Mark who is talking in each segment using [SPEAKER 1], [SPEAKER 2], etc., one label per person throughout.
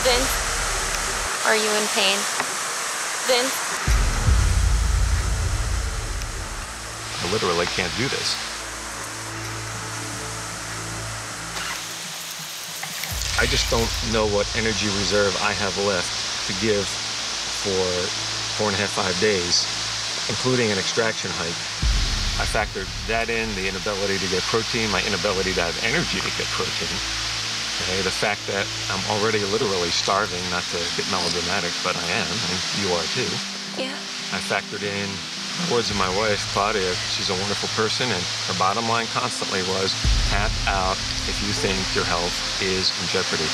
[SPEAKER 1] Vince, are you in pain? Vince?
[SPEAKER 2] I literally can't do this. I just don't know what energy reserve I have left to give for 4.5, 5 days, including an extraction hike. I factored that in, the inability to get protein, my inability to have energy to get protein. Okay, the fact that I'm already literally starving, not to get melodramatic, but I am, and you are too.
[SPEAKER 1] Yeah.
[SPEAKER 2] I factored in the words of my wife, Claudia. She's a wonderful person, and her bottom line constantly was, tap out if you think your health is in jeopardy,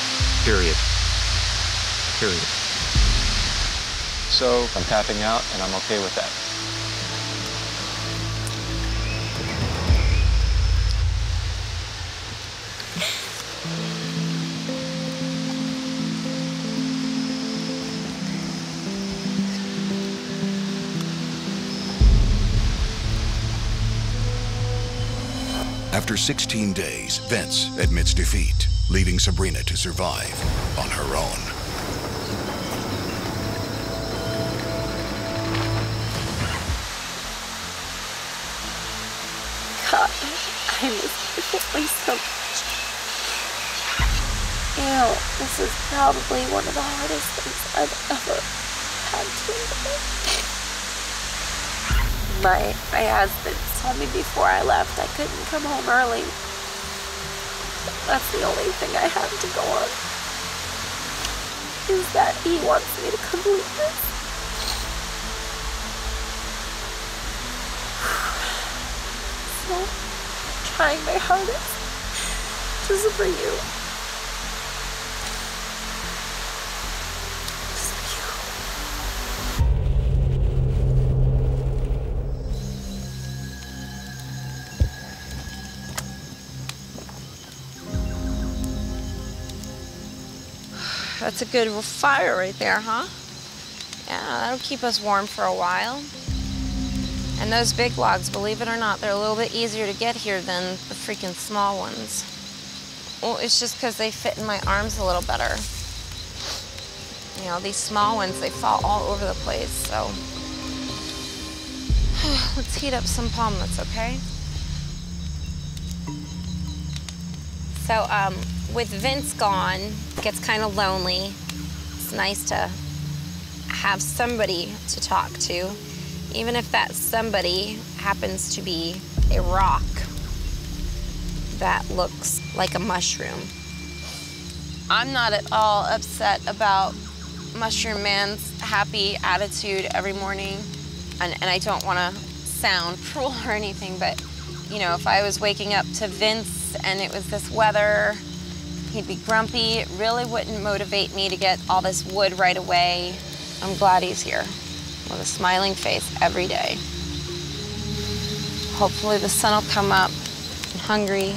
[SPEAKER 2] period. Period. So I'm tapping out, and I'm okay with that.
[SPEAKER 3] After 16 days, Vince admits defeat, leaving Sabrina to survive on her own.
[SPEAKER 1] God, I miss my family so much. Ew, this is probably one of the hardest things I've ever had to endure. My husband told me before I left I couldn't come home early. That's the only thing I have to go on. Is that he wants me to complete this. So, I'm trying my hardest just for you. That's a good fire right there, huh? Yeah, that'll keep us warm for a while. And those big logs, believe it or not, they're a little bit easier to get here than the freaking small ones. Well, it's just because they fit in my arms a little better. You know, these small ones, they fall all over the place, so. Let's heat up some palm nuts, okay? So, with Vince gone, it gets kind of lonely. It's nice to have somebody to talk to, even if that somebody happens to be a rock that looks like a mushroom. I'm not at all upset about Mushroom Man's happy attitude every morning, and I don't want to sound cruel or anything, but you know, if I was waking up to Vince and it was this weather, he'd be grumpy. It really wouldn't motivate me to get all this wood right away. I'm glad he's here with a smiling face every day. Hopefully the sun will come up. I'm hungry.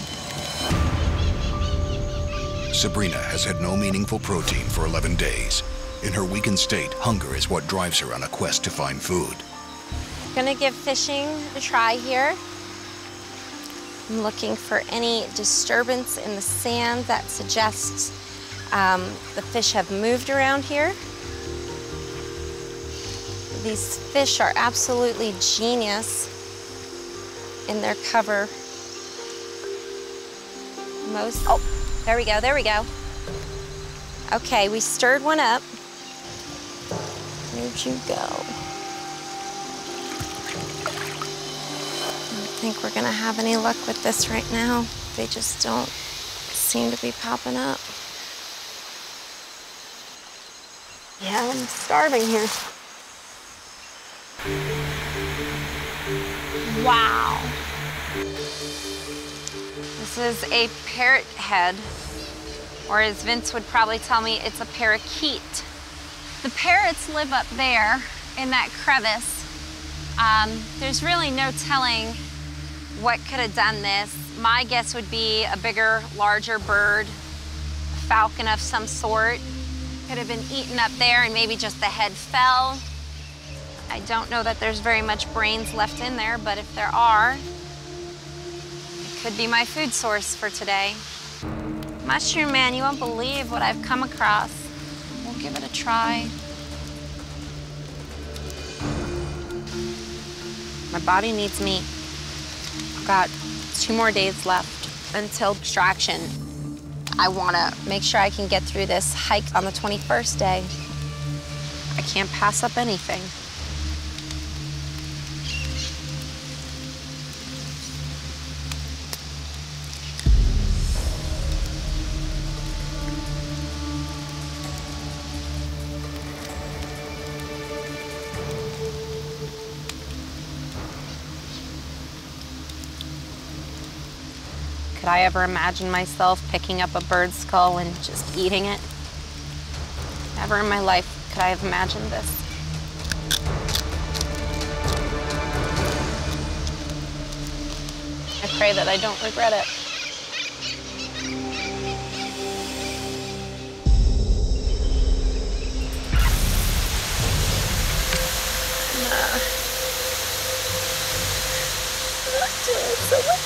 [SPEAKER 3] Sabrina has had no meaningful protein for 11 days. In her weakened state, hunger is what drives her on a quest to find food.
[SPEAKER 1] Gonna give fishing a try here. I'm looking for any disturbance in the sand that suggests the fish have moved around here. These fish are absolutely genius in their cover. Oh, there we go, there we go. Okay, we stirred one up. Where'd you go? I don't think we're gonna have any luck with this right now. They just don't seem to be popping up. Yeah, I'm starving here. Wow. This is a parrot head, or as Vince would probably tell me, it's a parakeet. The parrots live up there in that crevice. There's really no telling what could have done this. My guess would be a bigger, larger bird, a falcon of some sort. Could have been eaten up there and maybe just the head fell. I don't know that there's very much brains left in there, but if there are, it could be my food source for today. Mushroom Man, you won't believe what I've come across. We'll give it a try. My body needs meat. I've got 2 more days left until extraction. I want to make sure I can get through this hike on the 21st day. I can't pass up anything. Could I ever imagine myself picking up a bird skull and just eating it? Never in my life could I have imagined this. I pray that I don't regret it. Nah. I'm not doing so much.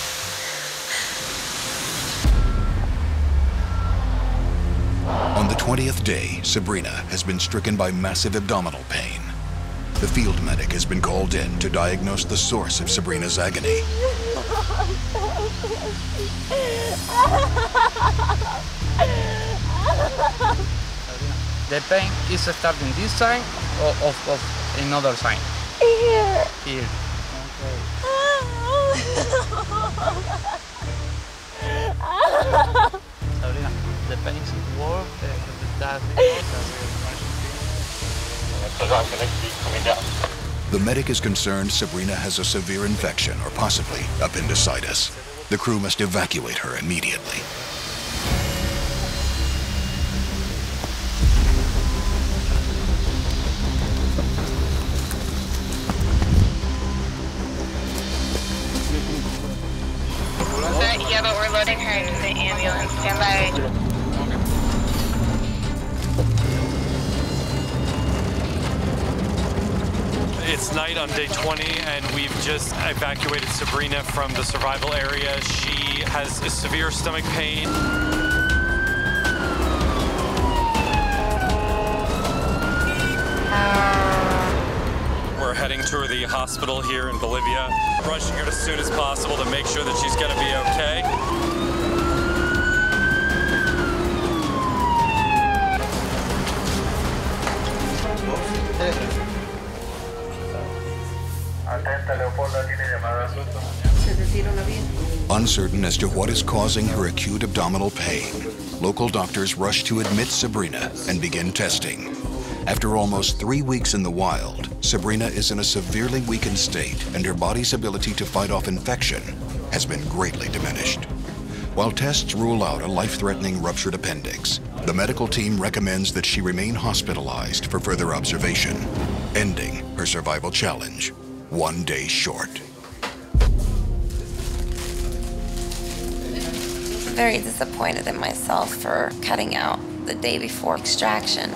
[SPEAKER 3] On the 20th day, Sabrina has been stricken by massive abdominal pain. The field medic has been called in to diagnose the source of Sabrina's agony.
[SPEAKER 4] The pain is starting this side or of another side?
[SPEAKER 1] Here.
[SPEAKER 4] Here. Sabrina, the pain is worse.
[SPEAKER 3] The medic is concerned Sabrina has a severe infection or possibly appendicitis. The crew must evacuate her immediately.
[SPEAKER 5] Yeah, but we're loading her into the ambulance. Stand by.
[SPEAKER 6] It's night on day 20, and we've just evacuated Sabrina from the survival area. She has a severe stomach pain. We're heading to the hospital here in Bolivia, rushing her as soon as possible to make sure that she's going to be okay.
[SPEAKER 3] Uncertain as to what is causing her acute abdominal pain, local doctors rush to admit Sabrina and begin testing. After almost 3 weeks in the wild, Sabrina is in a severely weakened state, and her body's ability to fight off infection has been greatly diminished. While tests rule out a life-threatening ruptured appendix, the medical team recommends that she remain hospitalized for further observation, ending her survival challenge 1 day short.
[SPEAKER 1] Very disappointed in myself for cutting out the day before extraction.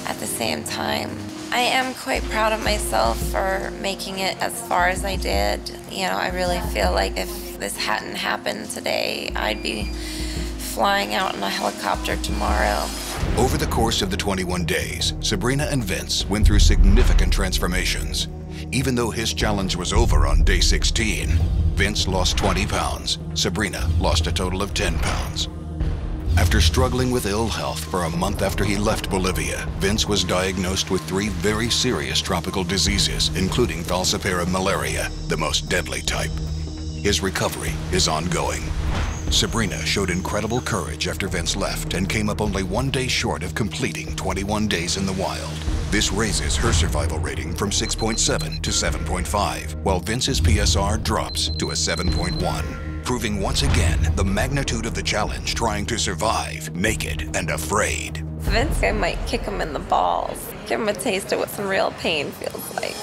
[SPEAKER 1] At the same time, I am quite proud of myself for making it as far as I did. You know, I really feel like if this hadn't happened today, I'd be flying out in a helicopter tomorrow.
[SPEAKER 3] Over the course of the 21 days, Sabrina and Vince went through significant transformations. Even though his challenge was over on day 16, Vince lost 20 pounds. Sabrina lost a total of 10 pounds. After struggling with ill health for a month after he left Bolivia, Vince was diagnosed with 3 very serious tropical diseases, including falciparum malaria, the most deadly type. His recovery is ongoing. Sabrina showed incredible courage after Vince left and came up only 1 day short of completing 21 days in the wild. This raises her survival rating from 6.7 to 7.5, while Vince's PSR drops to a 7.1. Proving once again the magnitude of the challenge trying to survive, naked and afraid.
[SPEAKER 1] Vince, I might kick him in the balls, give him a taste of what some real pain feels like.